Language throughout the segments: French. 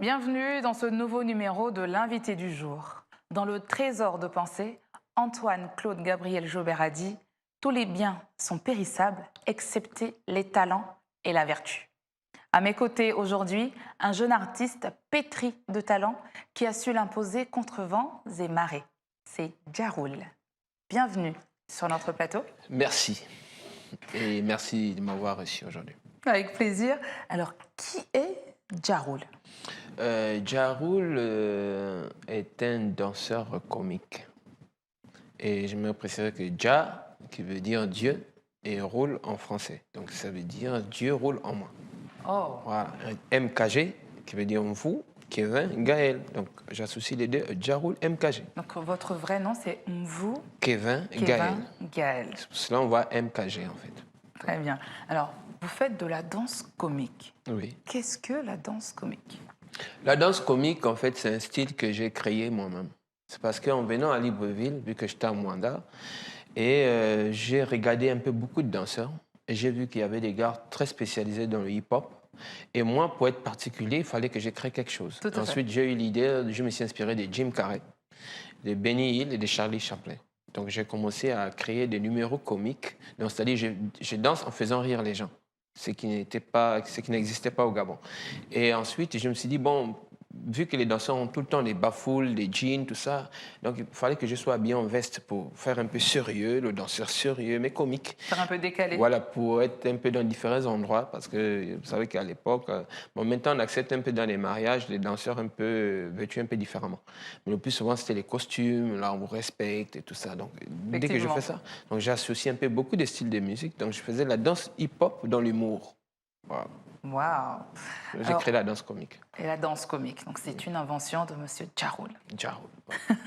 Bienvenue dans ce nouveau numéro de l'invité du jour. Dans le trésor de pensée, Antoine-Claude Gabriel Jaubert a dit « Tous les biens sont périssables, excepté les talents et la vertu ». À mes côtés aujourd'hui, un jeune artiste pétri de talent qui a su l'imposer contre vents et marées. C'est Ja Rule. Bienvenue sur notre plateau. Merci. Et merci de m'avoir reçu aujourd'hui. Avec plaisir. Alors, qui est Ja Rule ? Ja Rule est un danseur comique. Et je me préciser que Ja, qui veut dire Dieu, et roule en français. Donc ça veut dire Dieu roule en moi. Oh. Voilà. MKG, qui veut dire vous, Kevin, Gaël. Donc j'associe les deux, Ja Rule, MKG. Donc votre vrai nom c'est Mvou Kevin, Gaël. C'est pour cela qu'on voit MKG en fait. Très bien. Alors, vous faites de la danse comique. Oui. Qu'est-ce que la danse comique ? La danse comique, en fait, c'est un style que j'ai créé moi-même. C'est parce qu'en venant à Libreville, vu que j'étais à Mwanda, et j'ai regardé un peu beaucoup de danseurs, et j'ai vu qu'il y avait des gars très spécialisés dans le hip-hop. Et moi, pour être particulier, il fallait que je crée quelque chose. Ensuite, j'ai eu l'idée, je me suis inspiré de Jim Carrey, de Benny Hill et de Charlie Chaplin. Donc, j'ai commencé à créer des numéros comiques. Donc, c'est-à-dire, je danse en faisant rire les gens. Ce qui n'existait pas au Gabon. Et ensuite, je me suis dit, bon, vu que les danseurs ont tout le temps des bafoules, des jeans, tout ça, donc il fallait que je sois bien en veste pour faire un peu sérieux, le danseur sérieux, mais comique. Faire un peu décalé. Voilà, pour être un peu dans différents endroits, parce que vous savez qu'à l'époque, bon, maintenant on accepte un peu dans les mariages, les danseurs un peu vêtus un peu différemment. Mais le plus souvent, c'était les costumes, là on vous respecte et tout ça. Donc dès que je fais ça, donc j'ai associé un peu beaucoup de styles de musique. Donc je faisais la danse hip-hop dans l'humour. Voilà. Waouh. J'ai créé la danse comique. Et la danse comique, donc c'est une invention de monsieur Ja Rule. Ja Rule.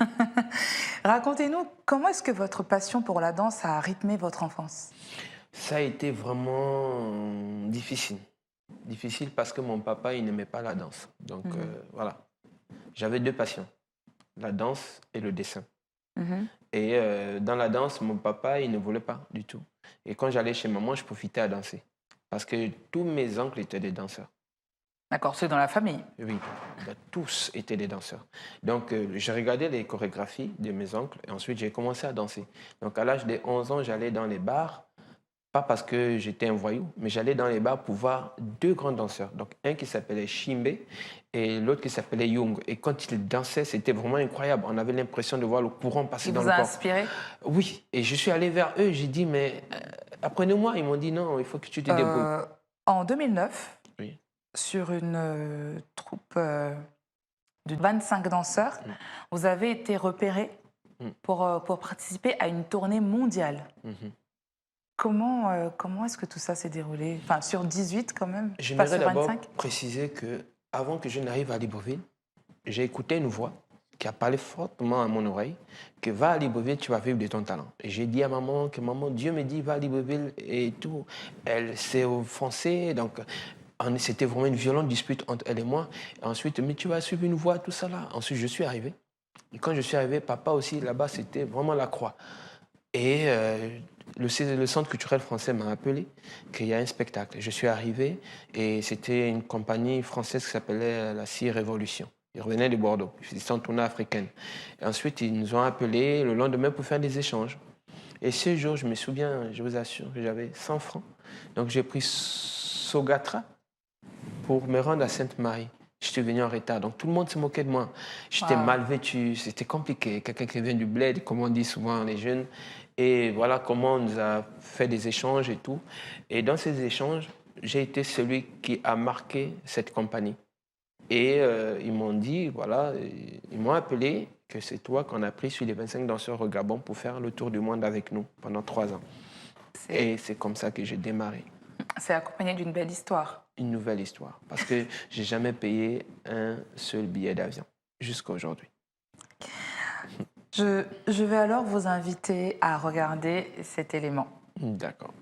Racontez-nous, comment est-ce que votre passion pour la danse a rythmé votre enfance ? Ça a été vraiment difficile. Difficile parce que mon papa, il n'aimait pas la danse. Donc voilà. J'avais deux passions, la danse et le dessin. Et dans la danse, mon papa, il ne voulait pas du tout. Et quand j'allais chez maman, je profitais à danser. Parce que tous mes oncles étaient des danseurs. D'accord, c'est dans la famille. Oui, tous étaient des danseurs. Donc, j'ai regardé les chorégraphies de mes oncles et ensuite, j'ai commencé à danser. Donc, à l'âge de 11 ans, j'allais dans les bars, pas parce que j'étais un voyou, mais j'allais dans les bars pour voir deux grands danseurs. Donc, un qui s'appelait Shimbe et l'autre qui s'appelait Young. Et quand ils dansaient, c'était vraiment incroyable. On avait l'impression de voir le courant passer dans le corps. Il vous a inspiré ? Oui, et je suis allé vers eux, j'ai dit, mais apprenez-moi. Ils m'ont dit, non, il faut que tu te débrouilles. En 2009, oui. Sur une troupe de 25 danseurs, vous avez été repéré pour participer à une tournée mondiale. Comment est-ce que tout ça s'est déroulé ? Enfin, sur 18 quand même, pas sur 25 ? J'aimerais d'abord préciser qu'avant que je n'arrive à Libreville, j'ai écouté une voix qui a parlé fortement à mon oreille, que va à Libreville, tu vas vivre de ton talent. Et j'ai dit à maman que maman, Dieu me dit, va à Libreville et tout. Elle, c'est au français, donc c'était vraiment une violente dispute entre elle et moi. Et ensuite, mais tu vas suivre une voie, tout ça là. Ensuite, je suis arrivé. Et quand je suis arrivé, papa aussi, là-bas, c'était vraiment la croix. Et le Centre culturel français m'a appelé qu'il y a un spectacle. Je suis arrivé et c'était une compagnie française qui s'appelait la Cire Révolution. Ils revenaient de Bordeaux. Ils sont en tournée africaine. Et ensuite, ils nous ont appelés le lendemain pour faire des échanges. Et ce jour, je me souviens, je vous assure que j'avais 100 francs. Donc, j'ai pris Sogatra pour me rendre à Sainte-Marie. Je suis venu en retard, donc tout le monde se moquait de moi. J'étais mal vêtu, c'était compliqué. Quelqu'un qui vient du bled, comme on dit souvent les jeunes. Et voilà comment on nous a fait des échanges et tout. Et dans ces échanges, j'ai été celui qui a marqué cette compagnie. Et ils m'ont dit, voilà, ils m'ont appelé que c'est toi qu'on a pris sur les 25 danseurs au Gabon pour faire le tour du monde avec nous pendant 3 ans. Et c'est comme ça que j'ai démarré. C'est accompagné d'une belle histoire. Une nouvelle histoire, parce que j'ai jamais payé un seul billet d'avion jusqu'à aujourd'hui. Je vais alors vous inviter à regarder cet élément. D'accord.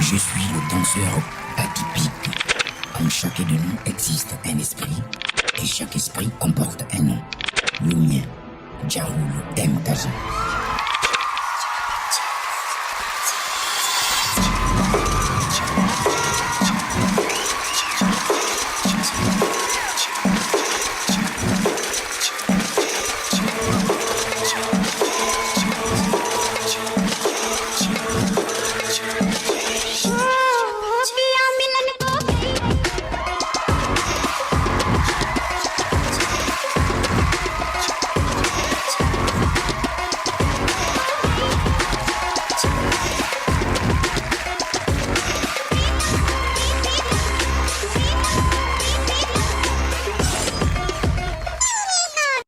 Je suis le danseur atypique. En chacun de nous existe un esprit, et chaque esprit comporte un nom. Le mien, Djaroul Mtaji.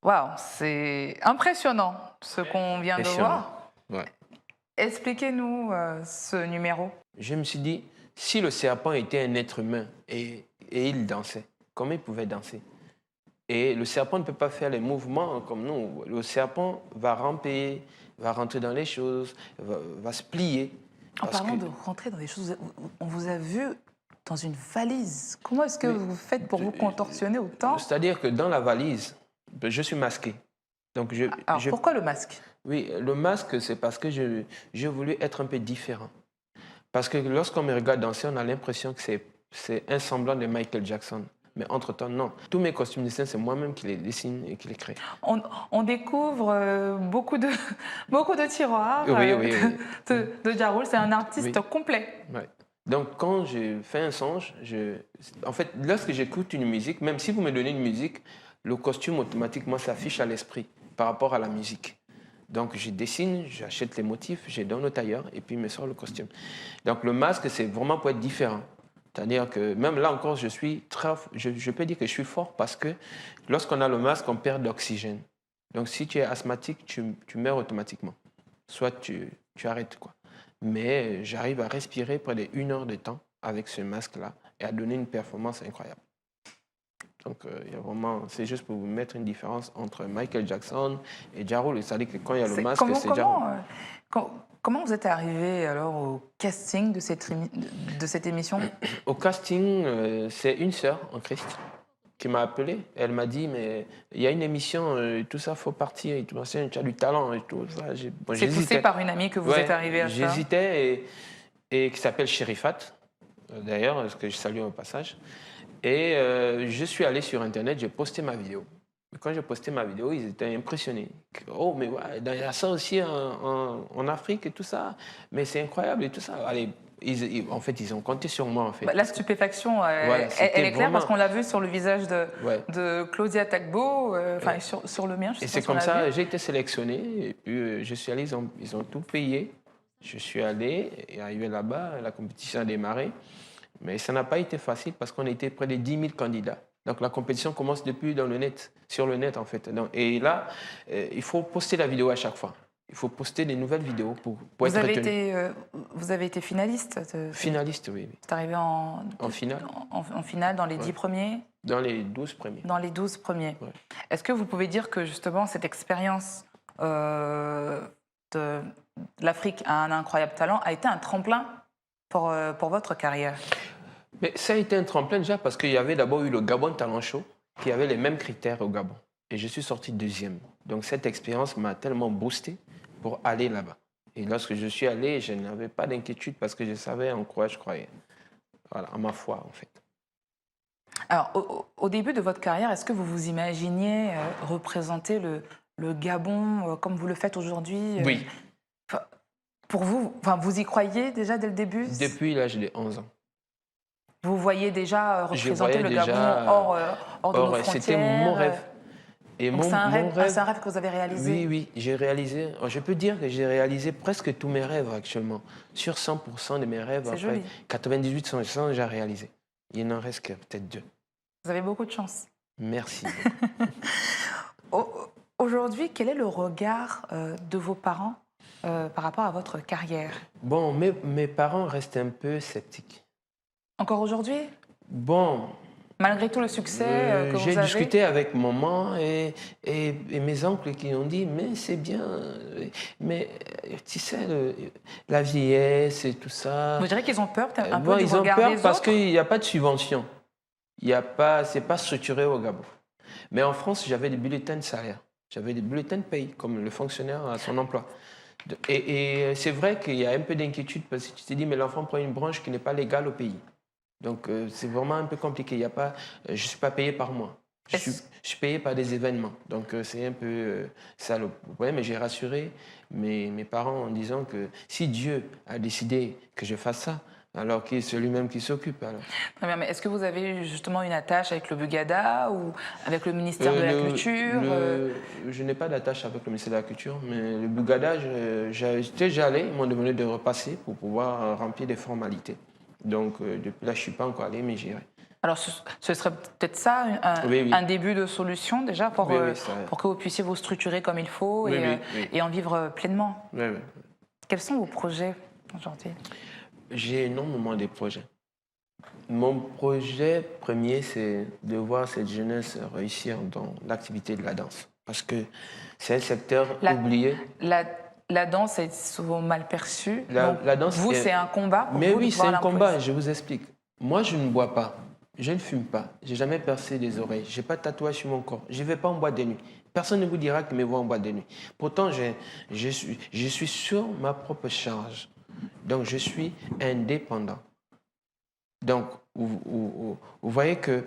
Waouh, c'est impressionnant ce qu'on vient de Impressionnant. voir. Ouais. Expliquez-nous ce numéro. Je me suis dit, si le serpent était un être humain et il dansait, comment il pouvait danser? Et le serpent ne peut pas faire les mouvements comme nous. Le serpent va ramper, va rentrer dans les choses, va se plier. En parce parlant que- de rentrer dans des choses, on vous a vu dans une valise. Comment est-ce que vous faites pour vous contorsionner autant? C'est-à-dire que dans la valise, je suis masqué. Donc Alors pourquoi le masque? Oui, le masque, c'est parce que je voulais être un peu différent. Parce que lorsqu'on me regarde danser, on a l'impression que c'est un semblant de Michael Jackson. Mais entre-temps, non. Tous mes costumes de scène, c'est moi-même qui les dessine et qui les crée. On découvre beaucoup de, beaucoup de tiroirs Oui. de Djaroul. C'est un artiste Oui. complet. Ouais. Donc, quand je fais un songe, en fait, lorsque j'écoute une musique, même si vous me donnez une musique, le costume automatiquement s'affiche à l'esprit par rapport à la musique. Donc, je dessine, j'achète les motifs, je donne au tailleur et puis il me sort le costume. Donc, le masque, c'est vraiment pour être différent. C'est-à-dire que même là encore, je peux dire que je suis fort parce que lorsqu'on a le masque, on perd d'oxygène. Donc, si tu es asthmatique, tu meurs automatiquement. Soit tu arrêtes, quoi. Mais j'arrive à respirer près de 1 heure de temps avec ce masque-là et à donner une performance incroyable. Donc, il y a vraiment, c'est juste pour vous mettre une différence entre Michael Jackson et Djaroul. C'est-à-dire que quand il y a le masque, c'est Djaroul. Comment vous êtes arrivé alors au casting de cette émission? Au casting, c'est une sœur en Christ qui m'a appelé. Elle m'a dit, mais il y a une émission, tout ça, faut partir. Et tout, tu as du talent et tout ça. C'est poussé par une amie que vous êtes arrivé à ça? J'hésitais et qui s'appelle Chérifat, d'ailleurs, ce que je salue au passage. Et je suis allé sur Internet, j'ai posté ma vidéo. Quand j'ai posté ma vidéo, ils étaient impressionnés. Oh, mais ouais, il y a ça aussi en Afrique et tout ça. Mais c'est incroyable et tout ça. Allez, en fait, ils ont compté sur moi, en fait. La stupéfaction, Voilà, elle est claire vraiment... parce qu'on l'a vu sur le visage de Claudia Tagbo, sur le mien. Et c'est comme ça, j'ai été sélectionné. Et puis, je suis allé, ils ont tout payé. Je suis allé, et arrivé là-bas, la compétition a démarré. Mais ça n'a pas été facile parce qu'on était près de 10 000 candidats. Donc la compétition commence depuis sur le net en fait. Donc, et là, il faut poster la vidéo à chaque fois. Il faut poster des nouvelles vidéos pour être retenu. Vous avez été finaliste? Finaliste, oui. C'est arrivé en finale. En finale, dans les 10 premiers? Dans les 12 premiers. Dans les 12 premiers. Ouais. Est-ce que vous pouvez dire que justement cette expérience de l'Afrique a un incroyable talent a été un tremplin pour votre carrière? Mais ça a été un tremplin déjà parce qu'il y avait d'abord eu le Gabon Talent Show qui avait les mêmes critères au Gabon. Et je suis sorti 2e. Donc cette expérience m'a tellement boosté pour aller là-bas. Et lorsque je suis allé, je n'avais pas d'inquiétude parce que je savais en quoi je croyais. Voilà, en ma foi en fait. Alors au début de votre carrière, est-ce que vous vous imaginiez représenter le Gabon comme vous le faites aujourd'hui? Oui. Pour vous, vous y croyez déjà dès le début? Depuis l'âge de 11 ans. Vous voyez déjà représenter le Gabon hors de nos frontières? C'était mon rêve. Et c'est un rêve que vous avez réalisé? Oui, j'ai réalisé. Je peux dire que j'ai réalisé presque tous mes rêves actuellement. Sur 100% de mes rêves, c'est joli. 98% j'ai réalisé. Il n'en reste que peut-être 2. Vous avez beaucoup de chance. Merci. Aujourd'hui, quel est le regard de vos parents par rapport à votre carrière? Bon, mes parents restent un peu sceptiques. Encore aujourd'hui? Bon, Malgré tout le succès que vous J'ai avez. discuté avec maman et mes oncles qui ont dit mais c'est bien, mais tu sais, la vieillesse et tout ça. Vous direz qu'ils ont peur un peu Bon, du ils ont regard peur des parce autres. qu'il n'y a pas de subvention. C'est pas structuré au Gabon. Mais en France, j'avais des bulletins de salaire. J'avais des bulletins de paye, comme le fonctionnaire à son emploi. Et c'est vrai qu'il y a un peu d'inquiétude parce que tu te dis, mais l'enfant prend une branche qui n'est pas légale au pays. Donc c'est vraiment un peu compliqué. Il y a pas, je ne suis pas payé par mois. Je suis payé par des événements. Donc c'est un peu ça le problème. Mais j'ai rassuré mes parents en disant que si Dieu a décidé que je fasse ça, alors que c'est lui-même qui s'occupe. Alors. Très bien, mais est-ce que vous avez justement une attache avec le Bugada ou avec le ministère de la Culture Je n'ai pas d'attache avec le ministère de la Culture, mais le Bugada, j'étais déjà allé, ils m'ont demandé de repasser pour pouvoir remplir des formalités. Donc depuis là, je ne suis pas encore allé, mais j'irai. Alors ce serait peut-être ça, un début de solution déjà pour que vous puissiez vous structurer comme il faut et en vivre pleinement. Oui. Quels sont vos projets aujourd'hui ? J'ai énormément de projets. Mon projet premier, c'est de voir cette jeunesse réussir dans l'activité de la danse. Parce que c'est un secteur oublié. La danse est souvent mal perçue. La danse vous, c'est un combat pour Mais vous oui, de c'est un pouvoir combat, je vous explique. Moi, je ne bois pas, je ne fume pas, j'ai jamais percé les oreilles, j'ai pas de tatouage sur mon corps, je ne vais pas en boîte de nuit. Personne ne vous dira qu'il me voit en boîte de nuit. Pourtant, je suis sur ma propre charge. Donc, je suis indépendant. Donc, vous voyez que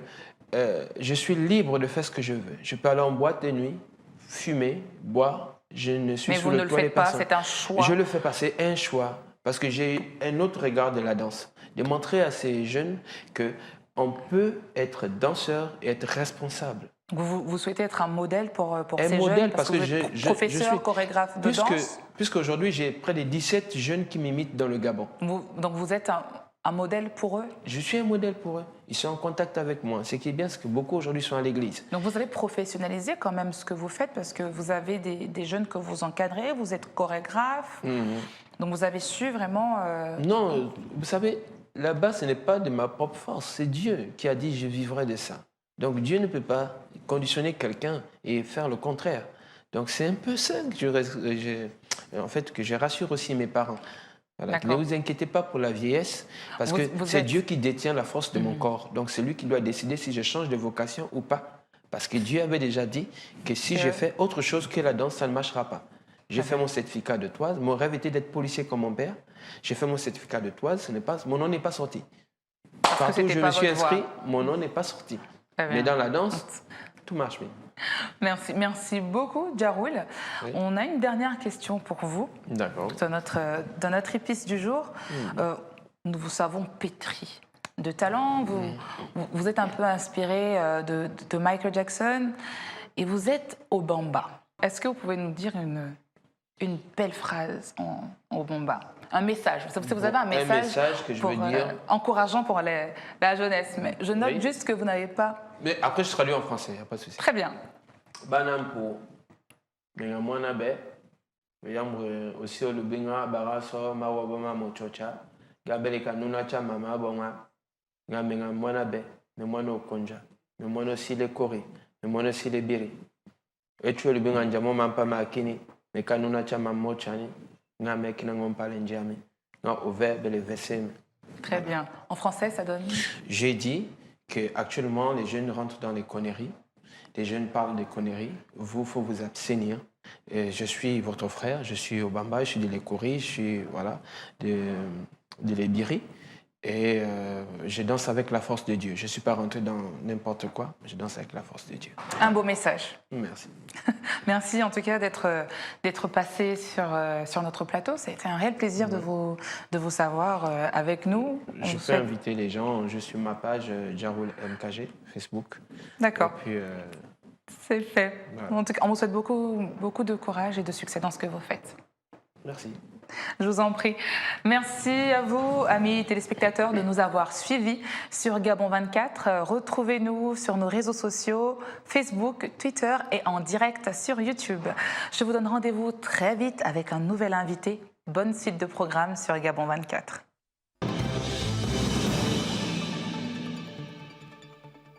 je suis libre de faire ce que je veux. Je peux aller en boîte de nuit, fumer, boire. Je ne suis Mais sous vous le ne le toit des faites pas, personnes. c'est un choix. Je le fais pas, c'est un choix. Parce que j'ai un autre regard de la danse. De montrer à ces jeunes qu'on peut être danseur et être responsable. Vous souhaitez être un modèle pour ces Un modèle jeunes parce que vous êtes je professeur, suis chorégraphe de danse. Puisqu'aujourd'hui, j'ai près de 17 jeunes qui m'imitent dans le Gabon. Donc vous êtes un modèle pour eux. Je suis un modèle pour eux. Ils sont en contact avec moi. Ce qui est bien, c'est que beaucoup aujourd'hui sont à l'église. Donc vous avez professionnalisé quand même ce que vous faites parce que vous avez des jeunes que vous encadrez, vous êtes chorégraphe. Donc vous avez su vraiment... Non, vous savez, là-bas, ce n'est pas de ma propre force. C'est Dieu qui a dit je vivrai de ça. Donc Dieu ne peut pas conditionner quelqu'un et faire le contraire. Donc c'est un peu ça que je rassure aussi mes parents. Voilà. Ne vous inquiétez pas pour la vieillesse, parce que c'est Dieu qui détient la force de mon corps. Donc c'est lui qui doit décider si je change de vocation ou pas. Parce que Dieu avait déjà dit que si je fais autre chose que la danse, ça ne marchera pas. J'ai fait mon certificat de toise. Mon rêve était d'être policier comme mon père. J'ai fait mon certificat de toise. Mon nom n'est pas sorti. Partout où je me suis inscrit, mon nom n'est pas sorti. Mais dans la danse, tout marche bien. Merci beaucoup, Djaroul. Oui. On a une dernière question pour vous. D'accord. Dans notre épice du jour, nous vous savons pétri de talent. Vous êtes un peu inspiré de Michael Jackson et vous êtes au bamba. Est-ce que vous pouvez nous dire une belle phrase au bamba? Un message. Vous avez un message que je veux dire. Encourageant pour la jeunesse. Mais je note juste que vous n'avez pas... Mais après, je traduis en français, il n'y a pas de souci. Très bien. Banampo, Bengamona Be, aussi le Benga Baraso, Mawabama Mochocha, Gabelika Nunacha Mama Bonga, Gamenga Mona Be, Memono Konja, Memono Sile Kori, Memono Sile Biri. Et tu le Benga Jamo Mampa Makini, Mekanunacha Mamochani, Namekina Ngompalenjami, au verbe le VCM. Très bien. En français, ça donne? J'ai dit qu'actuellement, les jeunes rentrent dans les conneries. Les jeunes parlent de conneries. Vous, il faut vous abstenir. Et je suis votre frère, je suis au Bamba, je suis de l'Ekori, je suis de l'Ebiri. Et je danse avec la force de Dieu. Je ne suis pas rentré dans n'importe quoi, je danse avec la force de Dieu. Un beau message. Merci. Merci en tout cas d'être passé sur notre plateau. C'était un réel plaisir de vous savoir avec nous. Je peux inviter les gens, je suis ma page Djaroul MKG, Facebook. D'accord. Et puis, c'est fait. Voilà. En tout cas, on vous souhaite beaucoup de courage et de succès dans ce que vous faites. Merci. Je vous en prie. Merci à vous, amis téléspectateurs, de nous avoir suivis sur Gabon 24. Retrouvez-nous sur nos réseaux sociaux, Facebook, Twitter et en direct sur YouTube. Je vous donne rendez-vous très vite avec un nouvel invité. Bonne suite de programme sur Gabon 24.